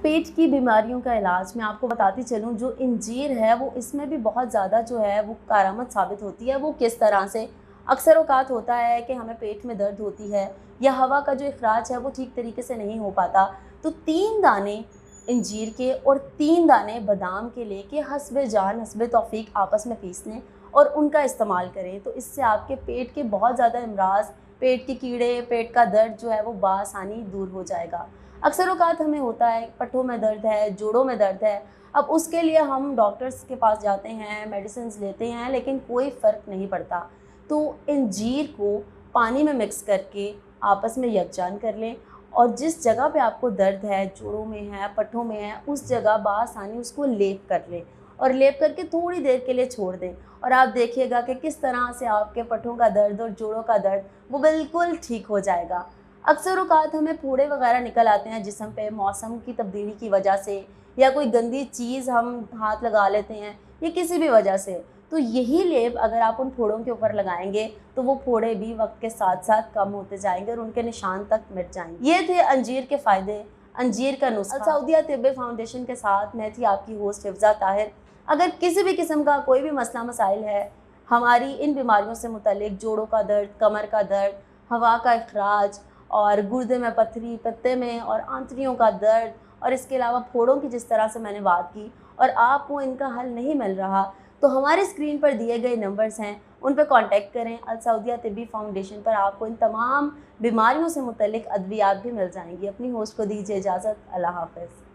पेट की बीमारियों का इलाज मैं आपको बताती चलूँ, जो इंजीर है वो इसमें भी बहुत ज़्यादा जो है वो कारआमद साबित होती है। वो किस तरह से, अक्सर औक़ात होता है कि हमें पेट में दर्द होती है या हवा का जो इखराज है वो ठीक तरीके से नहीं हो पाता, तो 3 दाने इंजीर के और 3 दाने बादाम के लेके हस्बे जान हस्बे तौफ़ीक आपस में पीस लें और उनका इस्तेमाल करें। तो इससे आपके पेट के बहुत ज़्यादा अमराज़, पेट के कीड़े, पेट का दर्द जो है वो बआसानी दूर हो जाएगा। अक्सर औक़ात हमें होता है पट्ठों में दर्द है, जोड़ों में दर्द है, अब उसके लिए हम डॉक्टर्स के पास जाते हैं, मेडिसिन्स लेते हैं, लेकिन कोई फ़र्क नहीं पड़ता। तो इंजीर को पानी में मिक्स करके आपस में यकजान कर लें और जिस जगह पे आपको दर्द है, जोड़ों में है, पट्ठों में है, उस जगह बआसानी उसको लेप कर लें और लेप करके थोड़ी देर के लिए छोड़ दें और आप देखिएगा कि किस तरह से आपके पट्ठों का दर्द और जोड़ों का दर्द वो बिल्कुल ठीक हो जाएगा। अक्सर औक़ात हमें फोड़े वग़ैरह निकल आते हैं जिस्म पे मौसम की तब्दीली की वजह से, या कोई गंदी चीज़ हम हाथ लगा लेते हैं या किसी भी वजह से। तो यही लेप अगर आप उन फोड़ों के ऊपर लगाएँगे तो वो फोड़े भी वक़्त के साथ-साथ कम होते जाएँगे और उनके निशान तक मिट जाएँगे। ये थे अंजीर के फ़ायदे, अंजीर का नुस्ख़ा। अल सऊदिया तिब्बी फाउंडेशन के साथ मैं थी आपकी होस्ट हिफ़्ज़ा ताहिर। अगर किसी भी किस्म का कोई भी मसला मसाइल है, हमारी इन बीमारियों से मुतल्लिक़ जोड़ों का दर्द, कमर का दर्द, हवा का इखराज और गुर्दे में पत्थरी, पित्ते में और आंतड़ियों का दर्द और इसके अलावा फोड़ों की जिस तरह से मैंने बात की और आपको इनका हल नहीं मिल रहा, तो हमारे स्क्रीन पर दिए गए नंबर्स हैं, उन पे कॉन्टैक्ट करें। अल सऊदिया तिब्बी फाउंडेशन पर आपको इन तमाम बीमारियों से मुतल्लिक़ अद्वियात भी मिल जाएँगी। अपनी होस्ट को दीजिए इजाज़त। अल्लाह हाफ़िज़।